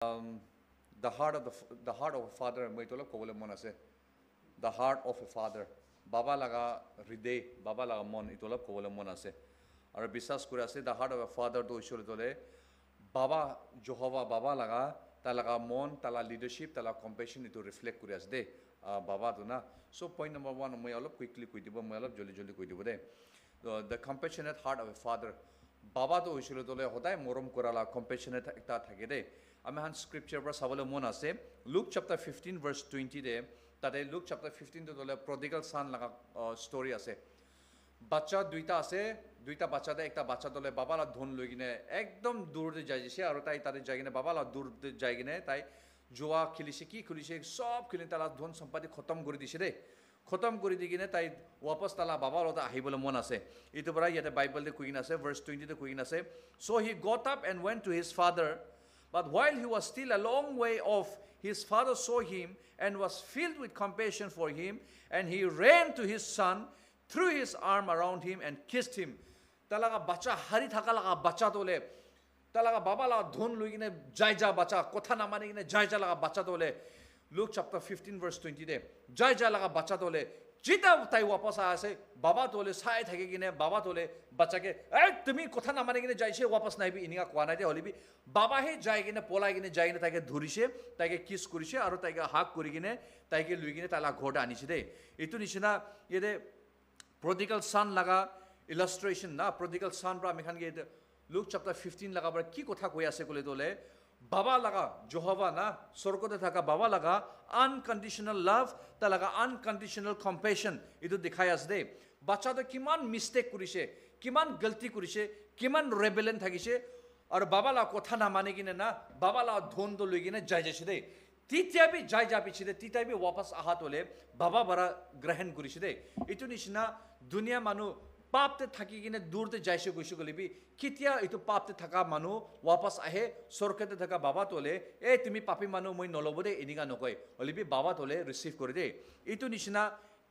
um, the heart of a father moi tolo kobole mon ase the heart of a father baba laga hriday baba laga mon itolo kobole mon ase aru biswas kore ase the heart of a father to ishore tole baba Jehovah baba laga talaga mon tala leadership tala compassion itu reflect kore ase de baba tu na so point number 1 moi alop quickly koi dibo moi alop jolly koi dibo de the compassionate heart of a father baba to ishore tole hoday morom korala compassionate ekta thake de আমি হান scripture পৰা চাবলৈ মন আছে look chapter 15 ভাৰ্স 20 দে তাতে look chapter 15 টো দলে প্ৰডিগাল সান লাগা ষ্টৰী আছে বাচ্চা দুইটা আছে দুইটা বাচ্চা দে একটা বাচ্চা দলে বাবালা ধন লৈ কিনে একদম দূৰতে যাইছে আৰু তাই তাতে যাই কিনে বাবালা দূৰতে যাই কিনে তাই জোৱা খেলিছে কি খেলিছে সব খেলি তালা ধন সম্পত্তি খতম কৰি দিছে দে খতম কৰি দি কিনে তাই वापस তালা বাবা লতা আহিবলৈ মন আছে ইটো পৰা ইয়াতে বাইবেল দে কুইন আছে ভাৰ্স 20 দে কুইন আছে so he got up and went to his father. But while he was still a long way off, his father saw him and was filled with compassion for him, and he ran to his son, threw his arm around him and kissed him. Talaga bacha hari thaka laga bacha tole talaga baba la dhon luigine jaija bacha kotha na mane gine jaija laga bacha tole Luke chapter 15 verse 20 de jaija laga bacha tole jita tai wapas aase baba tole sai thake gine baba tole bacha ke ei tumi kotha na mane gine jaise wapas nai bi ininga kwa nai de holibi baba he jai gine polai gine jai gine taike dhurise taike kiss korise aru taike hug kori gine taike lui gine tala ghota anise de etu nishina yede prodigal son laga illustration na prodigal son pra ami khan ge Luke chapter 15 laga par ki kotha koi ase kole tole baba laga Jehovah na sorgote thaka baba laga unconditional love ta laga unconditional compassion itu dikhai as de bacha to kiman mistake kurise kiman galti kurise kiman rebellion thagise aru baba la kotha na mane gine na baba la dhon do loi gine jai jaise de titya bi jai ja piche de titya bi wapas ahat hole baba bara grahan kurise de itu nishina dunia manu পাপতে থাকি কিনে দূরতে যাইছে গৈছে গলিবি কিতিয়া এটো পাপতে থাকা মানু वापस আহে সরকতে থাকা বাবা তোলে এ তুমি পাপী মানু মই নলব দে এনিগা নকয় হলিবি বাবা তোলে রিসিভ করে দে এটো নিচিনা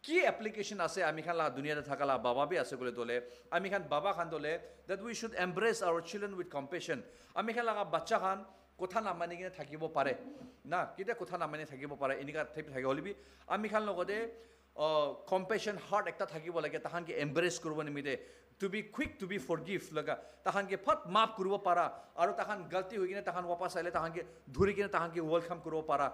কি অ্যাপ্লিকেশন আছে আমি খান লা দুনিয়াতে থাকালা বাবা বি আছে গলে তোলে আমি খান বাবা খান তোলে that we should embrace our children with কম্পেশন আমি খান লাগা বাচ্চা খান কথা না মানি কিনে থাকিব পারে না কিতে কথা না মানি থাকিব পারে এনিগা থাকি হলিবি আমি খান লগতে compassion heart ekta thakibo lage tahan ke embrace kurubo nimide to be quick to be forgive laga tahan ke phat maaf kurubo para aru tahan galti hoigine tahan wapas aile tahan ke dhuri kine tahan ke welcome kurubo para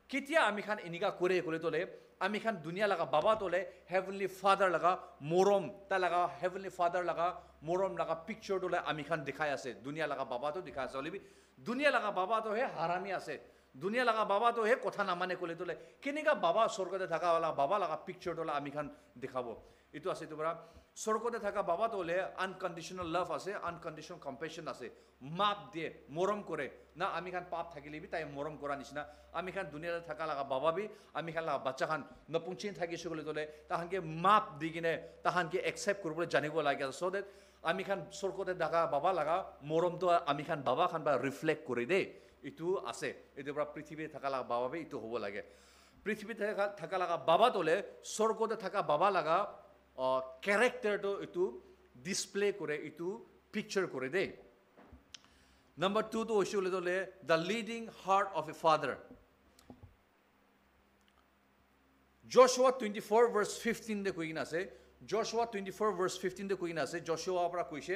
kitia ami khan eniga kore kole tole ami khan dunia laga baba tole heavenly father laga morom ta laga heavenly father laga morom laga picture tole ami khan dikhai ase dunia laga baba to dikhai ase olibi dunia laga baba to he harami ase দুনিয়া লাগা বাবা তো হে কথা না মানে কলে তোলে কিনিকা বাবা স্বর্গতে থাকা वाला বাবা লাগা পিকচার তোলা আমি খান দেখাবো ইটো আছে তোরা স্বর্গতে থাকা বাবা তোলে আনকন্ডিশনাল লাভ আছে আনকন্ডিশনাল কম্পেশন আছে মাপ দিয়ে মরম করে না আমি খান পাপ থাকিলেবি তাই মরম করা নিছিনা আমি খান দুনিয়াতে থাকা লাগা বাবা বি আমি খান লাগা বাচ্চা খান নপুংচিন থাকিছে কলে তোলে তাহানকে মাপ দি কিনে তাহানকে একসেপ্ট করবলে জানিব লাগে সো দ্যাট আমি খান স্বর্গতে থাকা বাবা লাগা মরম তো আমি খান বাবা খান বা রিফ্লেক্ট করে দে ইটো আছে এটো পৰা পৃথিৱীতে থাকা লাগা বাবা ইটো হ'ব লাগে পৃথিৱীতে থাকা লাগা বাবা তোলে স্বৰ্গতে থাকা বাবা লাগা ক্যাৰেক্টাৰটো ইটো ডিসপ্লে কৰে ইটো পিকচাৰ কৰে দে নাম্বাৰ 2 তো হৈছে তোলে the leading heart of a father Joshua 24 verse 15 de kuina ase Joshua 24 verse 15 de kuina ase Joshua পৰা কৈছে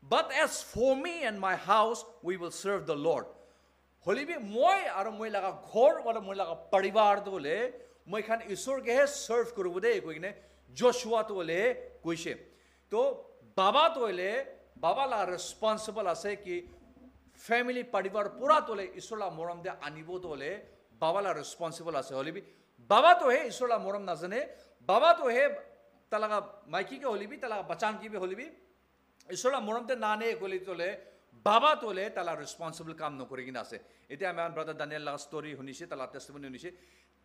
but as for me and my house we will serve the Lord হলিবি মই আৰু মই লাগা ঘৰ আৰু মই লাগা পৰিবাৰ দলে মই খান ঈশ্বৰ কে সাৰ্ভ কৰিব দে কইনে জশুয়া তোলে কৈছে তো বাবা তোলে বাবা লা রেসপন্সিবল আছে কি ফ্যামিলি পৰিবাৰ পুৰা তোলে ঈশ্বৰ লা মৰম দে আনিব তোলে বাবা লা ৰেসপন্সিবল আছে হলিবি বাবা তো হে ঈশ্বৰ লা মৰম নাজানে বাবা তো হে তালাগা মাইকি কে হলিবি তালা বাচান কি বে হলিবি ঈশ্বৰ লা মৰম দে নানে কলি তোলে বাবা তোলে তালা ৰেসপন্সিবল কাম নকৰি কিনা আছে এতিয়া আমাৰ ব্ৰাদাৰ দানিয়েল লা ষ্টৰী শুনিছে তালা টেস্টিমনি শুনিছে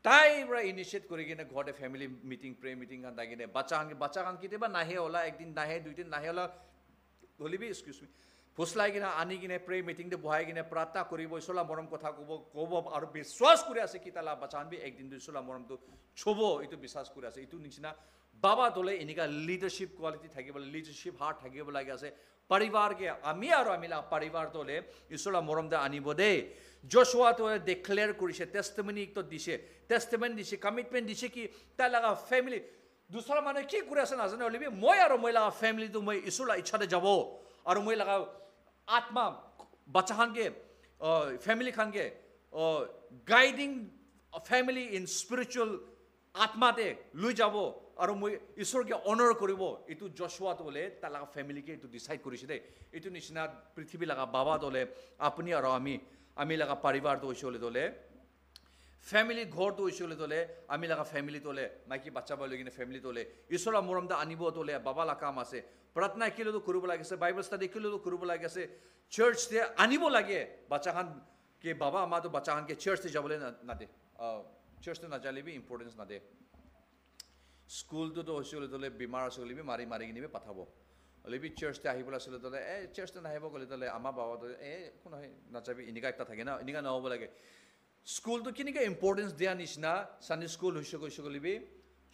তাই পৰা ইনিশিয়েট কৰি কিনে ঘৰতে ফ্যামিলি মিটিং প্ৰে মিটিং গান দাগিনে বাচ্চা গান কিতেবা নাহে ওলা একদিন নাহে দুই দিন নাহে ওলা হলিবি এক্সকিউজ মি ফুসলাই কিনা আনি কিনে প্ৰে মিটিং দে বহাই কিনে প্ৰাৰ্থনা কৰিব ইছলা মৰম কথা কব আৰু বিশ্বাস কৰি আছে কি তালা বাচ্চান বি একদিন দুইছলা মৰমটো ছব ইটো বিশ্বাস কৰি আছে ইটো নিচিনা বাবা তোলে এনেকা লিডাৰশ্বিপ কোৱালিটি থাকিব লিডাৰশ্বিপ হাৰ্ট থাকিব লাগে আছে পৰিবাৰকে আমি আৰু আমিলা পৰিবাৰ তোলে ঈশ্বৰৰ মৰম দে আনিব দেই জোশুৱা তোলে ডিক্লেয়াৰ কৰিছে টেষ্টিমনি তো দিছে টেষ্টিমেণ্ট দিছে কমিটমেণ্ট দিছে কি তাৰ লগা ফেমিলি দুসৰা মানুহে কি কৰি আছে নাজানে হ'লে মই আৰু মই লগা ফেমিলিটো মই ঈশ্বৰৰ ইচ্ছাতে যাব আৰু মই লগা আত্মা বাচ্চাখানকে ফেমিলি খানকে গাইডিং ফেমিলি ইন স্পিৰিচুৱেল আত্মাতে লৈ যাব আৰু মই ঈশ্বৰকে অনাৰ কৰিব এইটো জোশুৱা তোলে তাৰ লগা ফেমিলিকে এইটো ডিচাইড কৰিছে দেই এইটো নিচিনা পৃথিৱী লগা বাবা তোলে আপুনি আৰু আমি লগা পৰিবাৰটো হৈছে তোলে ফেমিলি ঘৰটো হৈছে তোলে আমি লগা ফেমিলি তোলে মাইকী বাচ্চা বৈ লৈ কিনে ফেমিলি তোলে ঈশ্বৰৰ মৰমটো আনিব তোলে বাবা লগা কাম আছে প্ৰাৰ্থনা একেলগে কৰিব লাগিছে বাইবেল ষ্টাডি একেলগে কৰিব লাগিছে চাৰ্চতে আনিব লাগে বাচ্চাখান কি বাবা আমাৰটো বাচ্চাখানকে চাৰ্চতে যাবলৈ নাদে চাৰ্চতে নাযালিবি ইম্পৰ্টেঞ্চ নাদে স্কুলটোতো হৈছে তোলে বেমাৰ আছে হ'লে মাৰি কিনে পঠাব হ'লে চাৰ্চতে আহিবলৈ আছিলে তোলে চাৰ্চতে নাহিব গ'লে তোলে আমাৰ বাবাটো একো নহয় নাযাবি এনেকুৱা এটা থাকে না এনেকুৱা নহ'ব লাগে স্কুলটো কেনেকৈ ইম্পৰ্টেঞ্চ দিয়া নিচিনা চানডে স্কুল হৈছে গ'লে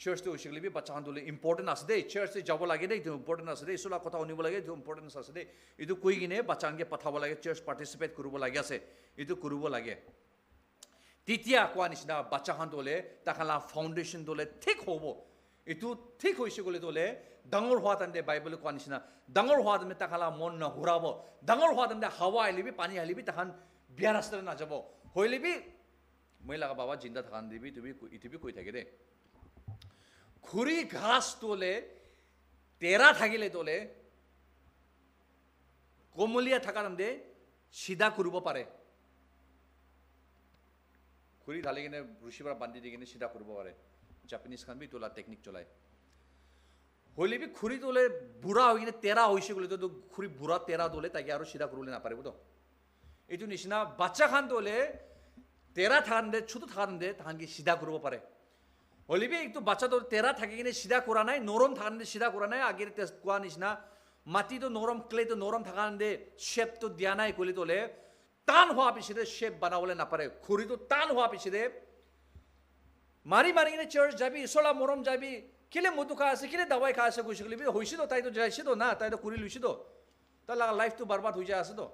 চাৰ্চটো হৈছে গ'লে বাচ্চাখান তোলে ইম্পৰ্টেণ্ট আছে দেই চাৰ্চতে যাব লাগে দেই এইটো ইম্পৰ্টেণ্ট আছে দেই ঈশ্বৰৰ কথা শুনিব লাগে এইটো ইম্পৰ্টেঞ্চ আছে দেই এইটো কৈ কিনে বাচ্চাখানকে পঠাব লাগে চাৰ্চ পাৰ্টিচিপেট কৰিব লাগে আছে এইটো কৰিব লাগে তেতিয়া কোৱা নিচিনা বাচ্চাখান তোলে তাখালা ফাউণ্ডেশ্যন তোলে ঠিক হ'ব এইটো ঠিক হৈছে গ'লে তোলে ডাঙৰ হোৱা তেন্তে বাইবেল কোৱা নিচিনা ডাঙৰ হোৱা তেন্তে তাখালা মন নঘূৰাব ডাঙৰ হোৱা তেন্তে হাৱা আহিলিবি পানী আহিলিবি তাহান বিয়া ৰাস্তাৰে নাযাব হৈলিবি মই লগা বাবা জিন্দা থাকান দিবি তুমি ইটিবি কৈ থাকে দেই খুৰী ঘাস তোলে তেৰা থাকিলে তোলে কোমলীয়া থকা তেন্তে চিধা কৰিব পাৰে খুৰী ঢালি কিনে ৰুচি পৰা বান্ধি দি কিনে চিধা কৰিব পাৰে জাপানিজ খান বি তোলা টেকনিক চলাই হ'লে বি খুৰী তোলে বুঢ়া হৈ কিনে তেৰা হৈছে গ'লে তো খুৰী বুঢ়া তেৰা তোলে তাকে আৰু চিধা কৰিবলৈ নাপাৰিব তো এইটো নিচিনা বাচ্চা খান তোলে তেৰা থাকান্দে ছোট থাকান্দে তাহানকে চিধা কৰিব পাৰে হ'লে বি এইটো বাচ্চাটো তেৰা থাকি কিনে চিধা কৰা নাই নৰম থাকান্দে চিধা কৰা নাই আগেৰে কোৱা নিচিনা মাটিটো নৰম ক্লেটো নৰম থাকান্দে শ্বেপটো দিয়া নাই ক'লে তোলে টান হোৱা পিছতে শ্বেপ বনাবলৈ নাপাৰে খুৰীটো টান হোৱা পিছতে মাৰি কিনে চাৰ্চ যাবি ঈশ্বৰৰ মৰম যাবি কেলে মধু খাই আছে কেলে দাৱাই খাই আছে কৈছে গ'লে হৈছেতো তাইতো যাইছেতো না তাইতো কৰি লৈছেতো তাৰ লগা লাইফটো বৰবাদ হৈ যায় আছেতো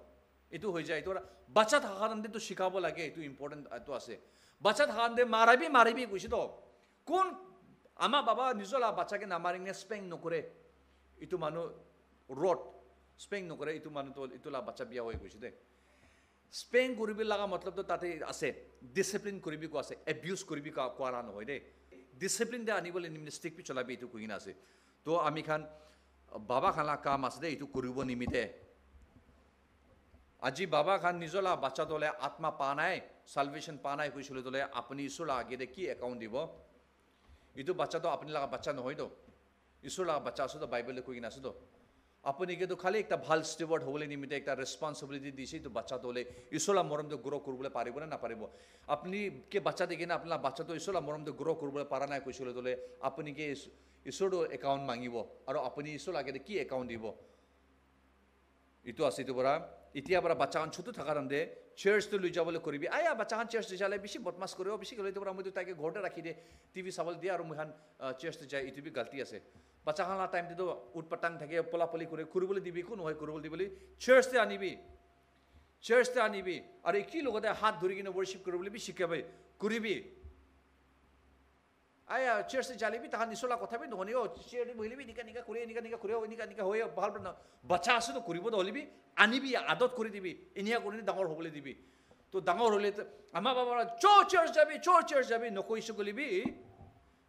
এইটো হৈ যায় এইটো বাচ্চা থাকাতে শিকাব লাগে এইটো ইম্পৰ্টেণ্ট এইটো আছে বাচ্চা থাকাতে মাৰিবি কৈছেতো কোন আমাৰ বাবা নিজৰ বাচ্চাকে নামাৰি কিনে স্পেং নকৰে এইটো মানুহ ৰড স্পেং নকৰে এইটো মানুহটো এইটো বাচ্চা বিয়া হৈ গৈছে দেই স্পেং কৰিব লগা মতলবটো তাতে আছে ডিচিপ্লিন কৰিবি কোৱা আছে এবিউজ কৰিবি কোৱা নহয় দেই ডিচিপ্লিন দে আনিবলৈ নিমিত্তে ষ্টিক পি চলাবি এইটো কৈ কিনে আছে তো আমি খান বাবা খানা কাম আছে দেই এইটো কৰিব নিমিত্তে আজি বাবা খান নিজৰ বাচ্চা তোলে আত্মা পা নাই সালভেশ্যন পা নাই কৈছিলে তোলে আপুনি ঈশ্বৰৰ আগেৰে কি একাউণ্ট দিব এইটো বাচ্চাটো আপুনি লগা বাচ্চা নহয়তো ঈশ্বৰৰ লগা বাচ্চা আছেতো বাইবেলে কৈ কিনে আছেতো আপুনি কিন্তু খালি একটা ভাল ষ্টিৱাৰ্ড হ'বলৈ নিমিত্তে একটা ৰেছপনচিবিলিটি দিছে এইটো বাচ্চাটো হ'লে ঈশ্বৰৰ মৰমটো গ্ৰ' কৰিবলৈ পাৰিব নে নাপাৰিব আপুনি কি বাচ্চা দেখি না আপোনাৰ বাচ্চাটো ঈশ্বৰৰ মৰমটো গ্ৰ' কৰিবলৈ পৰা নাই কৈছিলে তোলে আপুনি কি ঈশ্বৰটো একাউণ্ট মাগিব আৰু আপুনি ঈশ্বৰৰ আগেৰে কি একাউণ্ট দিব এইটো আছে এইটো পৰা এতিয়া পৰা বাচ্চাখন ছোট থকাৰ কাৰণে চাৰ্চটো লৈ যাবলৈ কৰিবি বাচ্চাখন চাৰ্চ যালে বেছি বদমাছ কৰিব বেছি গ'লে পৰা মইতো তাইকে ঘৰতে ৰাখি দিয়ে টিভি চাবলৈ দিয়ে আৰু মইখন চাৰ্চটো যায় এইটো বি গাল্টি আছে বাচ্চাখন টাইমটোতো উৎপাতাং থাকে পলাপলি কৰি কৰিবলৈ দিবি একো নহয় কৰিবলৈ দিবলৈ চাৰ্চতে আনিবি আৰু কি লগতে হাত ধৰি কিনে ৱৰ্শ্বিপ কৰিবলৈ বি শিকাবি কৰিবি চাৰ্চতে যালিবি তাহান ঈশ্বৰৰ কথা বি নহনি চেয়াৰ বহিলিবি এনেকা কৰি এনেকা হৈ ভাল বাচ্চা আছেতো কৰিবতো হ'লিবি আনিবি আদত কৰি দিবি এনেকুৱা কৰি ডাঙৰ হ'বলৈ দিবি তো ডাঙৰ হ'লে আমাৰ বাবাৰ চাৰ্চ যাবি নকৈছো গলিবি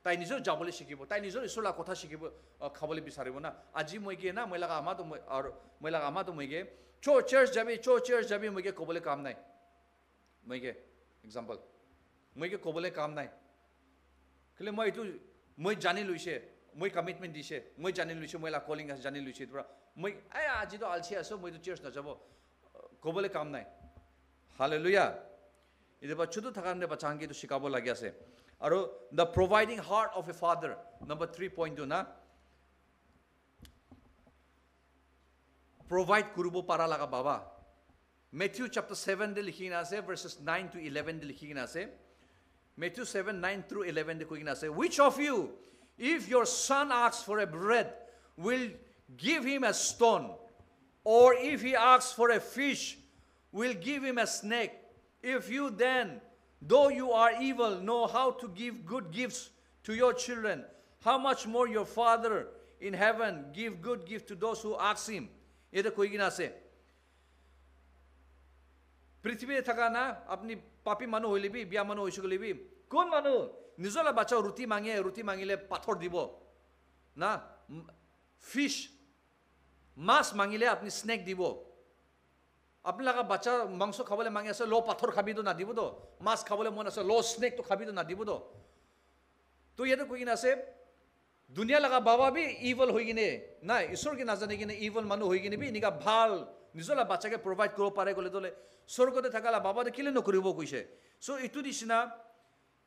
তাই নিজৰ যাবলৈ শিকিব তাই নিজৰ ঈশ্বৰৰ কথা শিকিব খাবলৈ বিচাৰিব না আজি মই কি না মই লগা আমাতো মই কি চাৰ্চ যাবি মই কি ক'বলৈ কাম নাই মই কি এক্সাম্পল মই কি ক'বলৈ কাম নাই কেলে মই এইটো মই জানি লৈছে মই কমিটমেণ্ট দিছে মই জানি লৈছোঁ মই কলিং আছে জানি লৈছোঁ এইটো মই আজিতো আলচি আছোঁ মইতো চাৰ্চ নাযাব ক'বলৈ কাম নাই হালেলুয়া এইটো বাচ্চাটো থকাৰ কাৰণে বাচ্চাকে এইটো শিকাব লাগি আছে আৰু the providing heart of a father number 3.2 না প্ৰভাইড কৰিব পৰা লগা বাবা মেথিউ চেপ্টাৰ 7 দে লিখি কিনে আছে ভাৰ্চেছ 9 to 11 দে লিখি কিনে আছে Matthew 7:9 through 11 de kuina say which of you If your son asks for a bread, will give him a stone. Or if he asks for a fish, will give him a snake. If you then, though you are evil, know how to give good gifts to your children, how much more your Father in heaven give good gift to those who ask him. Ito koi gina ase. पृथ्वी थका ना अपनी पापी मानु होइले भी बिया मानु होइसु गले भी कोन मानु निजला बच्चा रुटी मांगिले पाथर दिबो ना फिश मास मांगिले अपनी स्नेक दिबो अपने लगा बच्चा मांस खाबले मांगे ऐसे लो पाथर खाबी तो ना दिबो तो मास खाबले मन ऐसे लो स्नेक तो खाबी तो ना दिबो तो ये तो कोई ना से दुनिया लगा बाबा भी इवल होई गिने ना ईश्वर के ना जाने गिने इवल मानु होई गिने भी निका ভাল निजला बच्चा के प्रोवाइड करो पारे गले तोले स्वर्गते थाकाला बाबा दे किले नकरिबो कइसे सो इतु दिसिना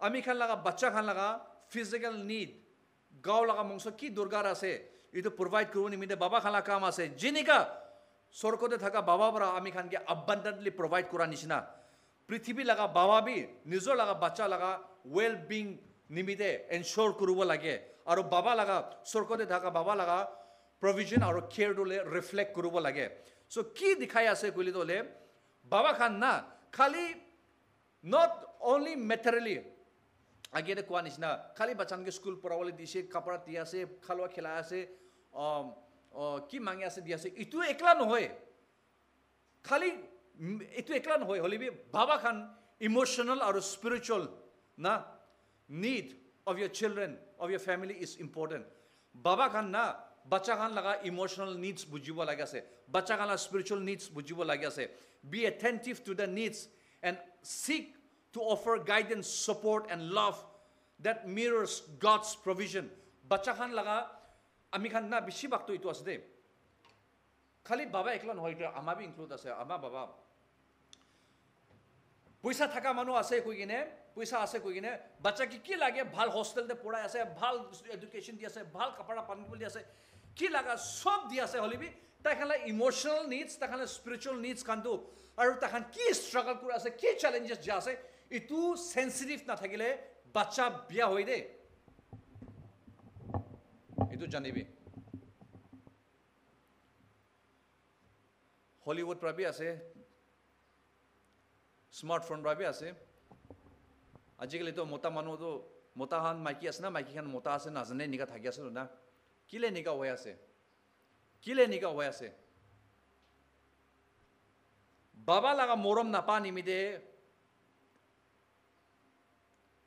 आमी खान लगा बच्चा खान लगा फिजिकल नीड गाव लगा मंगस की दुर्गार आसे इतु प्रोवाइड करो निमिते बाबा खाला काम आसे जिनिका स्वर्गते थाका बाबा बरा आमी खान के अबंडेंटली प्रोवाइड करा निसिना पृथ्वी लगा बाबा भी निजो लगा बच्चा लगा वेल बीइंग निमिते एनश्योर करूबो लागे और बाबा लगा स्वर्गते थाका बाबा लगा प्रोविजन और केयर दोले रिफ्लेक्ट करूबो लागे सो की दिखाई आसे कइले दोले बाबा खान ना खाली नॉट ओनली मेटेरियली आगे दे कोआ निसिना खाली बच्चान के स्कूल पढ़ावले दिसे कपड़ा दिया से खालवा खिलाया से की मांगे से दिया से इतु एकला न होय खाली इतु एकला न होय होली भी बाबा खान इमोशनल और स्पिरिचुअल ना need of your children of your family is important बाबा खान ना बच्चा खान लगा इमोशनल नीड्स बुझिबो लागे से बच्चा खान स्पिरिचुअल नीड्स बुझिबो लागे से be attentive to the needs and seek to offer guidance support and love that mirrors God's provision बच्चा खान लगा आमी खान ना बिशी बाक्तो इतो आसे दे खाली बाबा एकला न होय आमा भी इंक्लूड आसे आमा बाबा पैसा थाका मानु आसे कोई किने पैसा आसे कोई किने बच्चा की लागे ভাল हॉस्टल दे पढ़ाय आसे ভাল एजुकेशन दि आसे ভাল कपड़ा पानी दि आसे की लागा सब दि आसे हलि भी ताखाला इमोशनल नीड्स ताखाला स्पिरिचुअल नीड्स कांदो और ताखान की स्ट्रगल कर आसे की चैलेंजेस जा आसे इतु सेंसिटिव ना थाकिले बच्चा बिया होय दे इतु जानिबि हॉलीवुड पर भी आसे स्मार्टफोन पर भी आसे आजिकाली तो मोटा मानु तो मोटा हान माइकी आसे ना माइकी खान मोटा आसे नाजने निका थाकी आसे ना किले निका होय आसे किले निका होय आसे बाबा लगा मोरम नापा निमिदे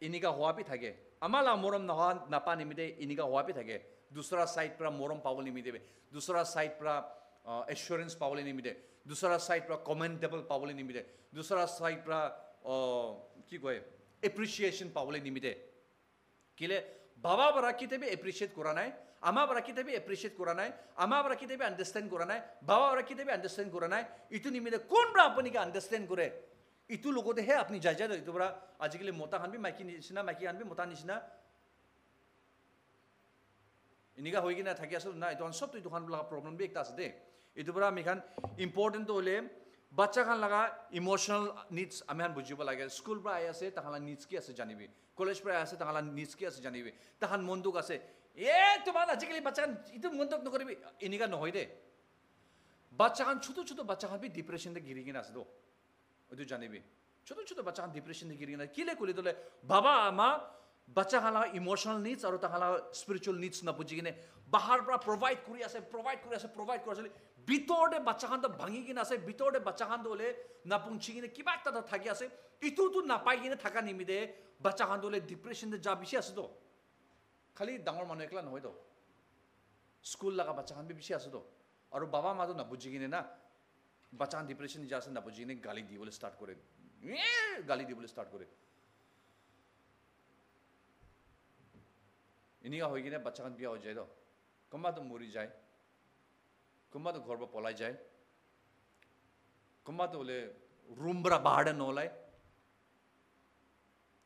इनिका हुआ भी थाके अमाला मोरम नापा निमिदे इनिका हुआ भी थाके दूसरा साइड पर मोरम पावल निमिदे दूसरा साइड पर एश्योरेंस पावल निमिदे दूसरा साइड पर कमेंटेबल पावल निमिदे दूसरा साइड पर की कय एप्रिसिएशन पावले निमिते किले बाबा बरा किते भी एप्रिशिएट करा नाय आमा बरा किते भी एप्रिशिएट करा नाय आमा बरा किते भी अंडरस्टैंड करा नाय बाबा बरा किते भी अंडरस्टैंड करा नाय इतु निमिते कोन बरा अपनी का अंडरस्टैंड करे इतु लोगोते है अपनी जायजा दो इतु बरा आजिकले मोटा खान भी माइकी निसिना माइकी खान भी मोटा निसिना इनिका होइगी ना थाकी आसो ना इतु सब तो इतु खान लगा प्रॉब्लम भी एकता आसे दे इतु बरा मिखान इंपोर्टेंट तो होले बच्चा खान लगा इमोशनल नीड्स आमेहान बुझिबो लागे स्कूल पर आया से तहाला नीड्स की आसे जानिबि कॉलेज पर आया से तहाला नीड्स की आसे जानिबि तहान मंदुक आसे ए तुम्हारा आजिकली बच्चा इतु मंदुक नकरिबि इनिका न होय दे बच्चा खान छोटो छोटो बच्चा खान भी डिप्रेशन दे गिरिगिन आसे दो इतु जानिबि छोटो छोटो बच्चा खान डिप्रेशन दे गिरिगिन किले कुले दोले बाबा आमा बच्चा खान लगा इमोशनल नीड्स और तहाला स्पिरिचुअल नीड्स न बुझिगिने बाहर पर प्रोवाइड करि आसे बितोर दे बच्चा खान तो भांगी किना आसे बितोर दे बच्चा खान दोले नापुंची किने किबा एकटा थाकी आसे इतु तु नापाई किने थाका निमिदे बच्चा खान दोले डिप्रेशन दे जा बिसि आसे तो खाली डांगर मानु एकला नहय तो स्कूल लगा बच्चा खान भी बिसि आसे तो और बाबा मा तो ना बुझी किने ना बच्चा खान डिप्रेशन जा आसे ना बुझी किने गाली दिबोले स्टार्ट करे गाली दिबोले स्टार्ट करे इनिका होय किने बच्चा खान बिया हो जाय तो कम्बा तो मरि जाय कुम्बा तो घर पर पलाई जाए कुम्बा तो बोले रूम बरा बाहर न होलाय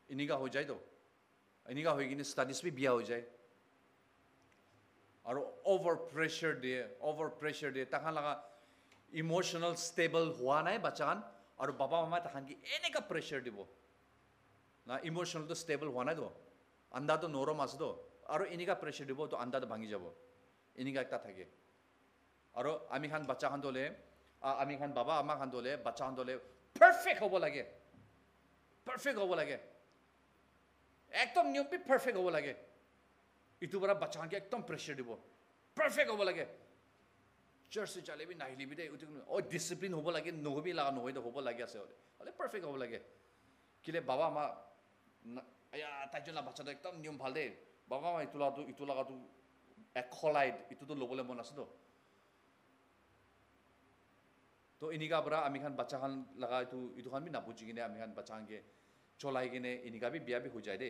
इनिका हो जाए तो इनिका होई किने स्टडीज भी बिया हो जाए और ओवर प्रेशर दे तखान लगा इमोशनल स्टेबल हुआ ना बच्चान और बाबा मामा तखान की एने का प्रेशर दिबो ना इमोशनल तो स्टेबल हुआ ना तो अंदा तो नोरम आसे तो আৰু এনেকা প্ৰেছাৰ দিব তো আন্দাত ভাঙি যাব এনেকা একটা থাকে আৰু আমি খান বাচ্চা খান দলে আমি খান বাবা আমা খান দলে বাচ্চা খান দলে পারফেক্ট হ'ব লাগে একদম নিয়মপি পারফেক্ট হ'ব লাগে ইটো পৰা বাচ্চা খানকে একদম প্ৰেছাৰ দিব পারফেক্ট হ'ব লাগে চার্চ চালিবি নাহিলিবি দে ও ডিসিপ্লিন হ'ব লাগে নহবি লাগা নহয় দে হ'ব লাগে আছে হলে পারফেক্ট হ'ব লাগে কিলে বাবা আমা আয়া তাইজনা বাচ্চাটো একদম নিয়ম ভাল দে বাবা আমা ইটো লাগাটো এক খলাইড ইটোতো ল'বলৈ মন আছে তো এনেকা পৰা আমি খান বাচ্চা খান লগা ইটো খান বি নাবুজি কিনে আমি খান বাচ্চা খানকে চলাই কিনে এনেকা বি বিয়া বি হৈ যায় দে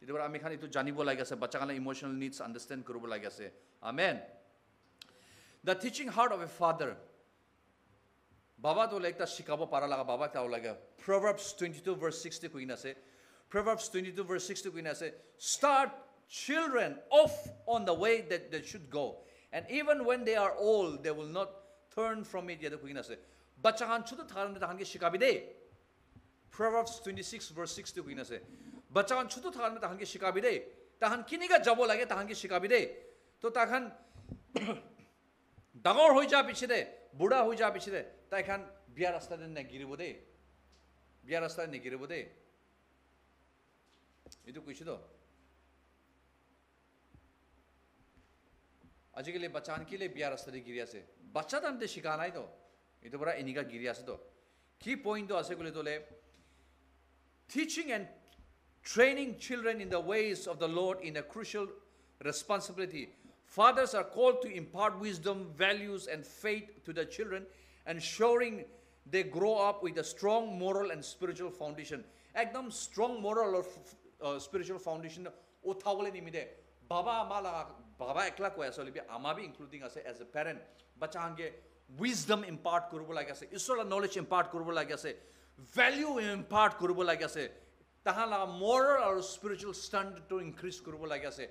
ইটো পৰা আমি খান ইটো জানিব লাগে আছে বাচ্চা খানৰ ইমোশনাল নিডস আন্ডাৰষ্টেণ্ড কৰিব লাগে আছে আমেন the teaching heart of a father বাবা তো একটা শিকাব পাৰা লগা বাবা তাও লাগে Proverbs 22 verse 60 কইনা আছে Proverbs 22 verse 60 কইনা আছে start children off on the way that they should go and even when they are old they will not turn from it yada kugina se bacha han chutu tharan ta han ke shikabi de Proverbs 26 verse 60 kugina se bacha han chutu tharan ta han ke shikabi de ta han kiniga jabo lage ta han ke shikabi de to ta khan dagor hoi ja piche de buda hoi ja piche de ta khan biya rasta de na giribo de biya rasta ne giribo de etu kuichi do আজিকালি বাচ্চান কিলে বিয়ার রাস্তাতে গিরি আছে বাচ্চা তামতে শিখা নাই তো এটা বড় এনিকা গিরি আছে তো কি পয়েন্ট তো আছে বলে তোলে teaching and training children in the ways of the Lord in a crucial responsibility fathers are called to impart wisdom values and faith to the children ensuring they grow up with a strong moral and spiritual foundation ekdom strong moral or spiritual foundation uthawale nimide baba amala baba ekla koi ase libi ama bi including ase as a parent bacha hange wisdom impart koribo lagi ase isora knowledge impart koribo lagi ase value impart koribo lagi ase tahala moral or spiritual standard to increase koribo lagi ase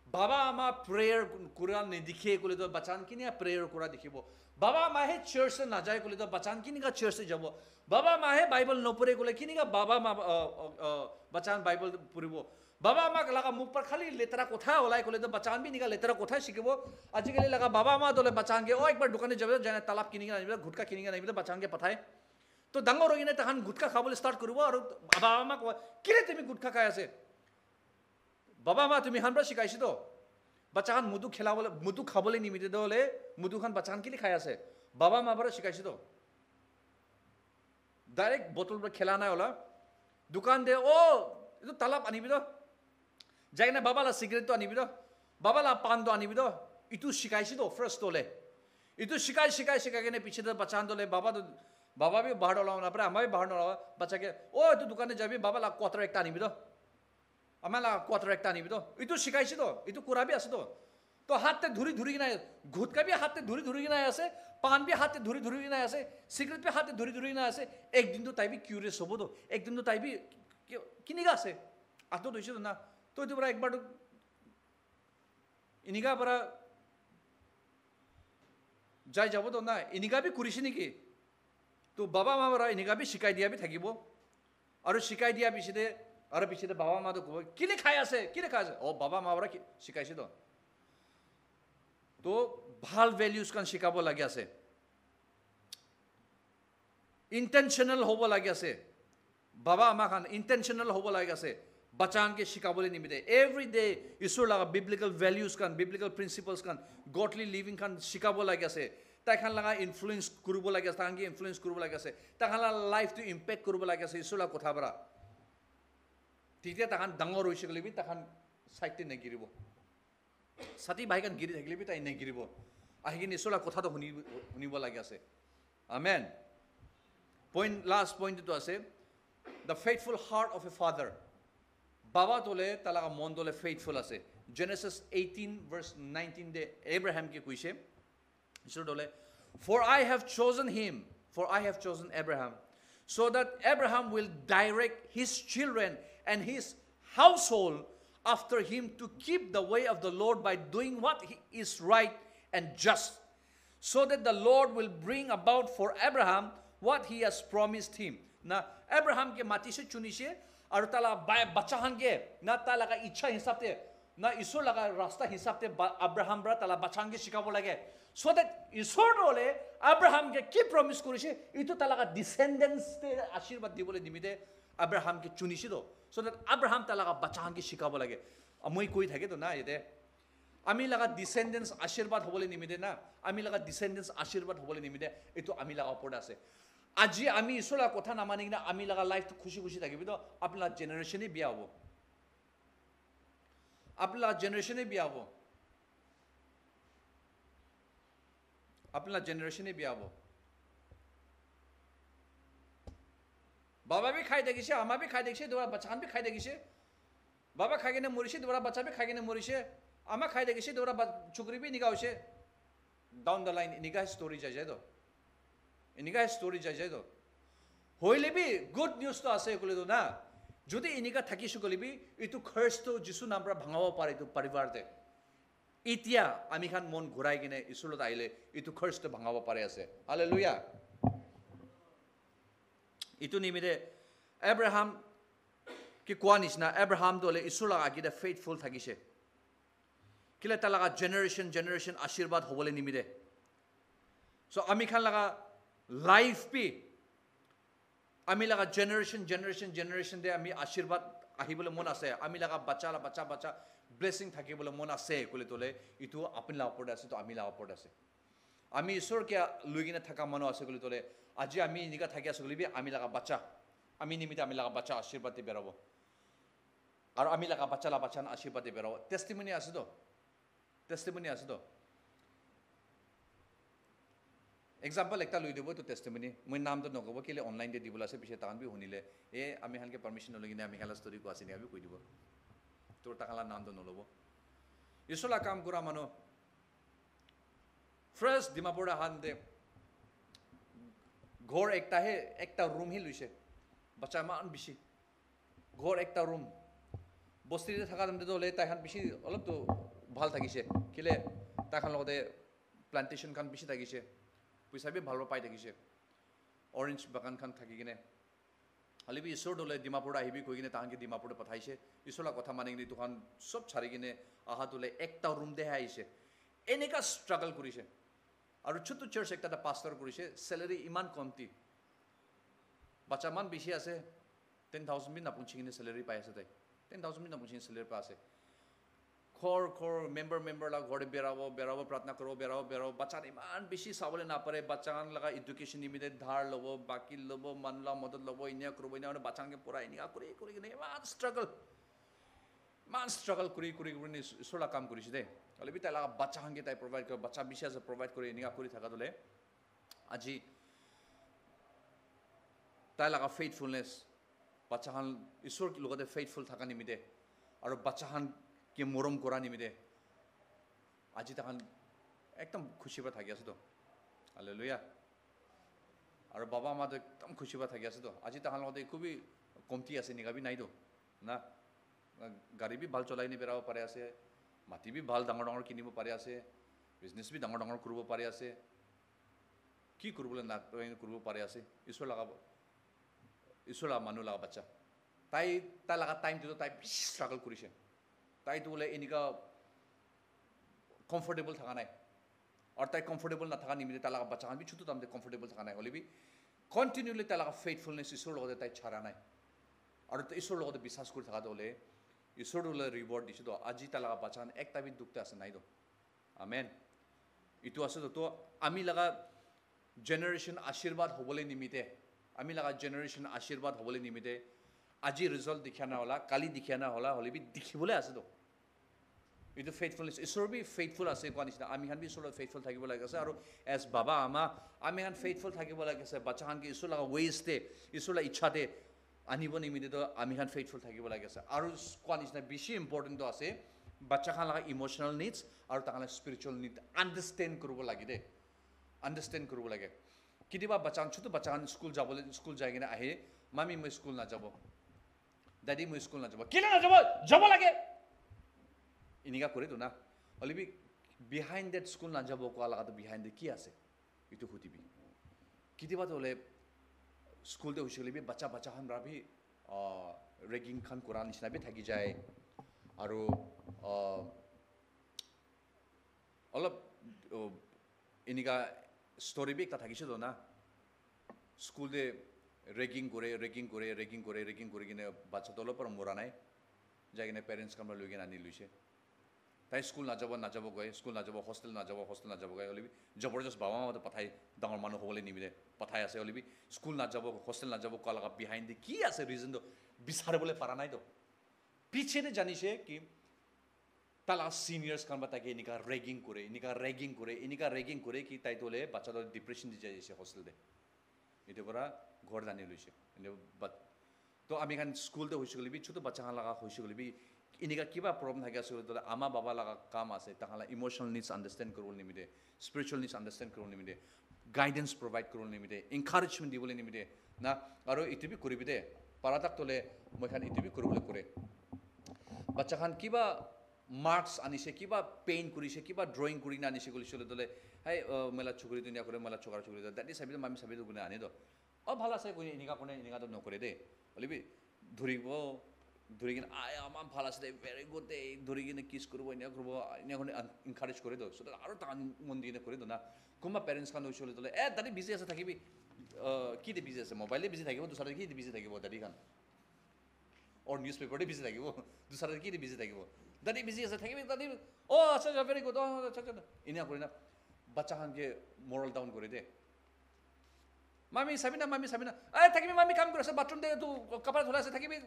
baba ama prayer kura ne dikhe kole to bachan kini prayer kura dikhibo baba ma he church se na jay kole to bachan kini ka church se jabo baba ma he bible no pore kole kini ka baba ma bachan bible puribo বাবা আমাক লাগা মুখ পর খালি লেতরা কথা ওলাই কলে তো বাচ্চান বি নিকা লেতরা কথা শিখিব আজিকালি লাগা বাবা মা দলে বাচ্চানকে ও একবার দোকানে যাবে জানে তালাব কিনিকে আনিবে গুটকা কিনিকে আনিবে বাচ্চানকে পাঠায় তো ডাঙৰ হৈ কিনে তাহান গুটকা খাবলৈ স্টাৰ্ট কৰিব আৰু বাবা মা কয় কিলে তুমি গুটকা খাই আছে বাবা মা তুমি হানবা শিকাইছি তো বাচ্চান মুদু খেলাবলৈ মুদু খাবলৈ নিমিতে দলে মুদুখান বাচ্চান কিলি খাই আছে বাবা মা পৰা শিকাইছি তো ডাইৰেক্ট বোতল পৰা খেলা নাই ওলা দোকান দে ও এটো তালাব আনিবি তো যাই না বাবালা সিগারেট তো আনিবি তো বাবালা পান তো আনিবি তো ইটু শিকাইছি তো ফার্স্ট তোলে ইটু শিকাই কেনে পিছে তো বাচ্চান তোলে বাবা বি বাহার ওলাও না পরে আমি বাহার ওলাও বাচ্চাকে ও তুই দোকানে যাবি বাবালা কোয়ার্টার একটা আনিবি তো আমালা কোয়ার্টার একটা আনিবি তো ইটু শিকাইছি তো ইটু কুরাবি আছে তো হাতে ধুরি কিনা গুটকা বি হাতে ধুরি কিনা আছে পান বি হাতে ধুরি কিনা আছে সিগারেট বি হাতে ধুরি কিনা আছে একদিন তো তাই বি কিউরিয়াস হবো তো একদিন তো তাই বি কিনিগা আছে আতো দইছে না তো এটো পৰা একবাৰ ইনিগা পৰা যাই যাব তো না ইনিগা বি কৰিছে নেকি তো বাবা মা পৰা ইনিগা বি শিকাই দিয়া বি থাকিব আৰু শিকাই দিয়া পিছতে আৰু পিছতে বাবা মা তো কব কিলে খাই আছে ও বাবা মা পৰা শিকাইছে তো ভাল ভ্যালুজ কান শিকাব লাগি আছে ইন্টেনশনাল হ'ব লাগি আছে বাবা আমা খান ইন্টেনশনাল হ'ব লাগি আছে বাচ্চান के शिकाबले निमिते एवरी डे ईश्वर लगा बिब्लिकल वैल्यूज कान बिब्लिकल प्रिंसिपल्स कान गॉडली लिविंग कान शिकाबो लागि আছে তাই খান লাগা ইনফ্লুয়েন্স কৰিব লাগি আছে তাঙ্গে ইনফ্লুয়েন্স কৰিব লাগি আছে তা খান লাইফ টু ইম্প্যাক্ট কৰিব লাগি আছে ईश्वर কথা বৰা তেতিয়া তা খান ডাঙৰ হৈছে গলিবি তা খান সাইতে নেগিৰিব সাতি ভাই কান গিৰি থাকিলিবি তাই নেগিৰিব আহিকিন ईश्वर কথাটো শুনিব লাগি আছে আমেন পইণ্ট লাষ্ট পইণ্ট তো আছে the faithful heart of a father Baba tole talaga mon tole faithful ase Genesis 18 verse 19 de Abraham ke kuise isur dole for I have chosen Abraham so that Abraham will direct his children and his household after him to keep the way of the Lord by doing what is right and just so that the Lord will bring about for Abraham what he has promised him na Abraham ke mati se chunise और ताला bye बच्चा हंगे ना ताला का इच्छा हिसाब ते না ঈশ্বৰ লগা ৰাস্তা হিচাপতে আব্ৰাহাম পৰা তালা বাচাংকে শিকাব লাগে so that ঈশ্বৰ হলে আব্ৰাহামকে কি প্ৰমিস কৰিছে ইটো তালাকা ডিসেন্ডেন্টস আশীৰ্বাদ দিবলৈ নিমিতে আব্ৰাহামকে চুনিছিল so that আব্ৰাহাম তালাকা বাচাংকে শিকাব লাগে মই কৈ থাকে তো না এতে আমি লাগা ডিসেন্ডেন্টস আশীৰ্বাদ হ'বলৈ নিমিতে না আমি লাগা ডিসেন্ডেন্টস আশীৰ্বাদ হ'বলৈ নিমিতে এটো আমি লাগা ওপৰত আছে আজি আমি ঈশ্বৰৰ কথা নামানি কিনা আমি লাগা লাইফটো খুশি খুশি থাকিব তো আপোনাৰ জেনাৰেশনে বিয়া হ'ব আপোনাৰ জেনাৰেশনে বিয়া হ'ব আপোনাৰ জেনাৰেশনে বিয়া হ'ব বাবা भी খাই দেখিছে আমা भी খাই দেখিছে দৰা বাচ্চান भी খাই দেখিছে বাবা খাই কিনে মৰিছে দৰা বাচ্চা भी খাই কিনে মৰিছে আমা খাই দেখিছে দৰা চুকৰি भी নিগা হৈছে ডাউন দ্য লাইন নিগা স্টোরি যায় তো এনিকা স্টোরি যায় তো হইলে भी গুড নিউজ তো আছে কলে তো না যদি এনিকা থাকিছো কলিবি ইটো খৰচটো যিসু নাম পৰা ভাঙাব পাৰে তো পৰিবাৰতে ইতিয়া আমি খান মন ঘুৰাই কিনে ইছুলত আইলে ইটো খৰচটো ভাঙাব পাৰে আছে হালেলুয়া ইটো নিমিতে আব্ৰাহাম কি কোৱা নিচিনা আব্ৰাহাম দলে ইছুলা আগিদা ফেইথফুল থাকিছে কিলে তালাকা জেনাৰেশন আশীৰ্বাদ হ'বলৈ নিমিতে সো আমি খান লাগা লাইফ পি আমি লাগা জেনাৰেশন দে আমি আশীৰ্বাদ আহিবলৈ মন আছে আমি লাগা বাচ্চা ব্লেসিং থাকিবলৈ মন আছে কলে তোলে ইটো আপুনি লা ওপৰত আছে তো আমি লা ওপৰত আছে আমি ঈশ্বৰ কে লুইগিনে থাকা মানুহ আছে কলে তোলে আজি আমি নিকা থাকি আছে কলিবি আমি লাগা বাচ্চা আমি নিমিতে আমি লাগা বাচ্চা আশীৰ্বাদ দি বেৰাব আৰু আমি লাগা বাচ্চা আশীৰ্বাদ দি বেৰাব টেষ্টিমনি আছে তো এক্সাম্পল একটা লৈ দিব তো টেষ্টিমনি মই নামটো নকব কেলে অনলাইন দে দিবলৈ আছে পিছে তাহান বি শুনিলে আমি হালকে পারমিশন নলগিনে আমি হালা ষ্টৰি কোৱা চিনি আমি কৈ দিব তোৰ তাকালা নামটো নলব ইছলা কাম কৰা মানুহ ফাৰ্স্ট ডিমাপুৰ হান দে ঘৰ একটা ৰুম হি লৈছে বাচ্চা মান বেছি ঘৰ একটা ৰুম বস্তিতে থাকা দমতে হলে তাইহান বেছি অলপ তো ভাল থাকিছে কেলে তাইখান লগতে প্লান্টেশন খান বেছি থাকিছে পইচা भी ভাল পাই থাকিছে অৰেঞ্জ বাগান খান থাকি কিনে হালিবি ঈশ্বৰ দলে ডিমাপুৰ আহিবি কৈ কিনে তাহানকে ডিমাপুৰ পঠাইছে ঈশ্বলা কথা মানি কিনে তোখান সব ছাড়ি কিনে আহা তোলে একটা ৰুম দেহে আহিছে এনেকা স্ট্ৰাগল কৰিছে আৰু ছোট চাৰ্চ একটা পাস্টাৰ কৰিছে স্যালারি ইমান কমতি বাচ্চা মান বেছি আছে 10,000 বি নাপুঞ্চি কিনে স্যালারি পাই আছে তাই 10,000 বি নাপুঞ্চি স্যালারি পাই আছে খৰ মেম্বাৰ লা ঘৰে বেৰাব প্ৰাৰ্থনা কৰিব বেৰাব বাচ্চা ইমান বেছি চাবলৈ নাপাৰে বাচ্চান লগা এডুকেশ্যন নিমিতে ধাৰ ল'ব বাকি ল'ব মানলা মদত ল'ব ইনিয়া কৰিব ইনিয়া বাচ্চানকে পঢ়া ইনিয়া কৰি কিনে ইমান ষ্ট্ৰাগল কৰি চলা কাম কৰিছে দে অলপ তাই লগা বাচ্চানকে তাই প্ৰভাইড কৰে বাচ্চা বেছি আছে প্ৰভাইড কৰি ইনিয়া কৰি থকা দলে আজি তাই লগা ফেইথফুলনেছ বাচ্চাহান ঈশ্বৰৰ লগতে ফেইথফুল থকা নিমিতে আৰু বাচ্চাহান কি মৰম কৰা নিমিতে আজি তাহান একদম খুশি পা থাকি আছে তো হালেলুয়া আৰু বাবা মা তো একদম খুশি পা থাকি আছে তো আজি তাহান লগতে খুবই কমতি আছে নিগাবি নাই তো না গাড়ী भी ভাল চলাই নি বেৰাব পাৰে আছে মাটি भी ভাল ডাঙৰ কিনিব পাৰে আছে বিজনেছ भी ডাঙৰ কৰিব পাৰে আছে কি কৰিবলৈ না কৰিব পাৰে আছে ঈশ্বৰ মানুহ লগা বাচ্চা তাই লগা টাইম দিটো তাই ষ্ট্ৰাগল কৰিছে তাই তো বোলে এনেকা কমফৰ্টেবল থাকা নাই আৰু তাই কমফৰ্টেবল নাথাকা নিমিতে তাই লগা বাচ্চাখান भी ছোটো তামতে কমফৰ্টেবল থাকা নাই হ'লে भी কণ্টিনিউলি তাই লগা ফেইথফুলনেছ ঈশ্বৰৰ লগতে তাই ছাৰা নাই আৰু ঈশ্বৰৰ লগতে বিশ্বাস কৰি থাকাটো হ'লে ঈশ্বৰ হ'লে ৰিৱাৰ্ড দিছে তো আজি তাই লগা বাচ্চাখান একটা भी দুখতে আছে নাই তো আমেন ইটো আছে তো আমি লগা জেনাৰেশ্যন আশীৰ্বাদ হ'বলৈ নিমিতে আমি লগা জেনাৰেশ্যন আশীৰ্বাদ হ'বলৈ নিমিতে আজি ৰিজাল্ট দেখিয়া না হলা কালি দেখিয়া না হলা হ'লে भी দেখিবলৈ আছে তো এইটো ফেইথফুলনেছ ঈশ্বৰ भी ফেইথফুল আছে কোৱা নিচিনা আমি খান भी ঈশ্বৰৰ ফেইথফুল থাকিব লাগে আছে আৰু এজ বাবা আমা আমি খান ফেইথফুল থাকিব লাগে আছে বাচ্চাখানকে ঈশ্বৰ লগা ৱেজতে ঈশ্বৰ লগা ইচ্ছাতে আনিব নিমিতে তো আমি খান ফেইথফুল থাকিব লাগে আছে আৰু কোৱা নিচিনা বেছি ইম্পৰ্টেণ্ট আছে বাচ্চাখান লগা ইমোশ্যনেল নিডছ আৰু তাহান স্পিৰিচুৱেল নিড আণ্ডাৰষ্টেণ্ড কৰিব লাগে দে আণ্ডাৰষ্টেণ্ড কৰিব লাগে কেতিয়াবা ছোটো বাচ্চাখান স্কুল যাই কিনে আহে মামি মই স্কুল নাযাব দাদি মই স্কুল নাযাব কেলে নাযাব যাব লাগে এনেকা কৰে তো না হ'লে भी বিহাইণ্ড ডেট স্কুল নাযাব কোৱা লগাটো বিহাইণ্ড ডেট কি আছে এইটো সুধিবি কেতিয়াবাতো হ'লে স্কুলতে হৈছে হ'লে भी বাচ্চাখান भी ৰেগিং খান কৰা নিচিনা भी থাকি যায় আৰু অলপ এনেকা ষ্টৰি বি একটা থাকিছে তো না স্কুলে ৰেগিং কৰি কিনে বাচ্চাটো অলপ পৰা মৰা নাই যাই কিনে পেৰেণ্টছ কামৰা লৈ কিনে আনি লৈছে তাই স্কুল নাযাব গৈ স্কুল নাযাব হোষ্টেল নাযাব গৈ হ'লে জবৰদস্ত বাবা মাহঁতে পঠাই ডাঙৰ মানুহ হ'বলৈ নিমিলে পঠাই আছে হ'লে স্কুল নাযাব হোষ্টেল নাযাব কোৱা লগা বিহাইণ্ড দি কি আছে ৰিজনটো বিচাৰিবলৈ পৰা নাইতো পিছেতে জানিছে কি তালা সিনিয়ৰ্ছ কামৰা তাকে এনেকা ৰেগিং কৰে কি তাই তোলে বাচ্চাটো ডিপ্ৰেশ্যন দি যাইছে হোষ্টেলতে এইটোৰ পৰা ঘৰ জানি লৈছে তো আমি খান স্কুলতে হৈছে গ'লে ছোট বাচ্চা খান লগা হৈছে গ'লে এনেকা কিবা প্ৰব্লেম থাকে আছে তোলে আমা বাবা লগা কাম আছে তাহালা ইমোশ্যনেল নিডছ আণ্ডাৰষ্টেণ্ড কৰিব নিমিতে স্পিৰিচুৱেল নিডছ আণ্ডাৰষ্টেণ্ড কৰিব নিমিতে গাইডেন্স প্ৰভাইড কৰিব নিমিতে এনকাৰেজমেণ্ট দিবলৈ নিমিতে না আৰু ইটো বি কৰিবি দে পাৰাতাক তোলে মই খান ইটো বি কৰিবলৈ কৰে বাচ্চা খান কিবা মাৰ্কছ আনিছে কিবা পেইণ্ট কৰিছে কিবা ড্ৰয়িং কৰি আনিছে কৰিছিলে তোলে হাই মেলা চুকুৰি দুনিয়া কৰে মেলা চকাৰ চুকুৰি দাদি চাবি মামি চাবি কোনে আনি দ ভাল আছে কোনে এনেকাটো নকৰে দেই হ'লেবি ধৰি কিনে আমাৰ ভাল আছে দে ভেৰি গুড দে ধৰি কিনে কিছ কৰিব এনেকুৱা কৰিব এনেকুৱা এনকাৰেজ কৰি দিওঁ চ' আৰু তাহান মন দি কিনে কৰি দিওঁ না কোনোবা পেৰেণ্টছ খান হৈছিলে তোলে দাদি বিজি আছে থাকিবি কি দি বিজি আছে মোবাইলে বিজি থাকিব দুচাৰে কি দি বিজি থাকিব দাদি খান और न्यूज़ पेपर बिजी থাকিব দুসারে কি বিজি থাকিব দাদি বিজি আছে থাকিবি দাদি আচ্ছা ভেরি গুড আচ্ছা ইনা করি না বাচ্চা খানকে মোরাল ডাউন করে দে মামি সাবিনা থাকিবি মামি কাম করে আছে বাথরুম দে তো কাপড় ধুলা আছে থাকিবি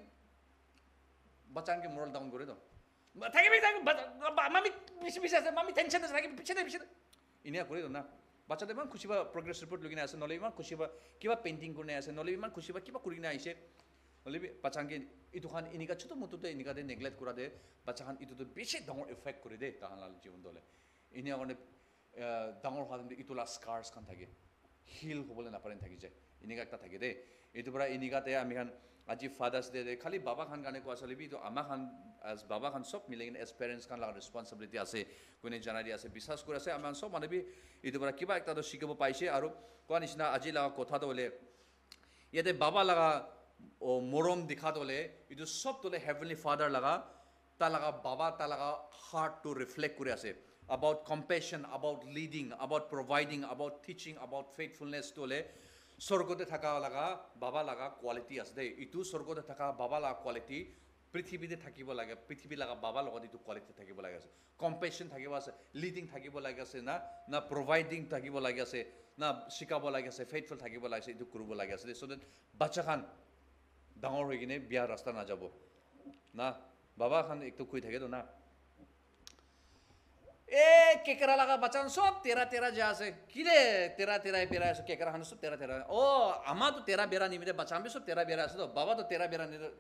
বাচ্চা খানকে মোরাল ডাউন করে দাও থাকিবি মামি বিজি আছে মামি টেনশন আছে থাকিবি পিছনে ইনা করে দাও না বাচ্চাটা ইমান খুশি বা প্রগ্রেস রিপোর্ট লৈ কিনে আছে নহলে ইমান খুশি বা কিবা পেইন্টিং কৰি আছে নহলে ইমান খুশি বা কিবা কৰি কিনে আহিছে হ'লে বাচ্চাকে ইটো খান এনেকা ছোট মোটোতে এনেকা দে নেগলেক্ট কৰা দে বাচ্চা খান ইটোতো বেছি ডাঙৰ এফেক্ট কৰি দে তাহালাল জীৱন দলে এনে কাৰণে ডাঙৰ হোৱা ইটোলা স্কাৰ্ছ খান থাকে হিল হ'বলৈ নাপাৰে থাকি যায় এনেকা একটা থাকে দে এইটো পৰা এনেকাতে আমি খান আজি ফাদাৰ্ছ ডে খালি বাবা খান কাৰণে কোৱা চলিবি এইটো আমাৰ খান বাবা খান চব মিলাই কিনে এজ পেৰেণ্টছ খান লগা ৰেছপনচিবিলিটি আছে কোনে জানাই দি আছে বিশ্বাস কৰি আছে আমাৰ চব মানুহে এইটো পৰা কিবা একটা শিকিব পাইছে আৰু কোৱা নিচিনা আজি লগা কথাটো হ'লে ইয়াতে বাবা লগা মৰম দেখাত হ'লে এইটো চব তোলে হেভেনলি ফাদাৰ লগা তাৰ লগা বাবা তাৰ লগা হাৰ্টটো ৰিফ্লেক্ট কৰি আছে about compassion, about leading, about providing, about teaching, about faithfulness তোলে স্বৰ্গতে থকা লগা বাবা লগা কোৱালিটি আছে দেই ইটো স্বৰ্গতে থকা বাবা লগা কোৱালিটি পৃথিৱীতে থাকিব লাগে পৃথিৱী লগা বাবা লগত এইটো কোৱালিটি থাকিব লাগে আছে কম্পেশ্যন থাকিব আছে লিডিং থাকিব লাগে আছে না প্ৰভাইডিং থাকিব লাগে আছে না শিকাব লাগে আছে ফেইথফুল থাকিব লাগে আছে এইটো কৰিব লাগে আছে চ' দেট বাচ্চা খান ডাঙৰ হৈ কিনে বিয়াৰ ৰাস্তা নাযাব না বাবা খান একটু কৈ থাকেতো না কেকেৰা লগা বাচ্চা সব তেৰা যা আছে কি ৰে তেৰা বেৰা আছে কেকেৰা খান সব তেৰা আমাৰতো তেৰা বেৰা নিমিতে বাচ্চা আমি সব তেৰা বেৰা আছে তো বাবাতো তেৰা বেৰা নিমিতে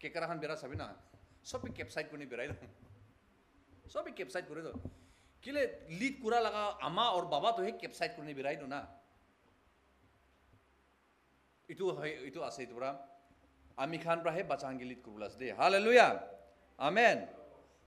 কেকেৰা খান বেৰা চাবি না সবই কেপচাইট কৰি বেৰাই দো সবই কেপচাইট কৰি দো কিলে লিড কৰা লগা আমা আৰু বাবাতো হে কেপচাইট কৰি বেৰাই দো না ইটো আছে এইটো পৰা আমি খান পৰাহে বাচ্চা খানকে লিড কৰিবলৈ আছে দেই হালেলুয়া আমেন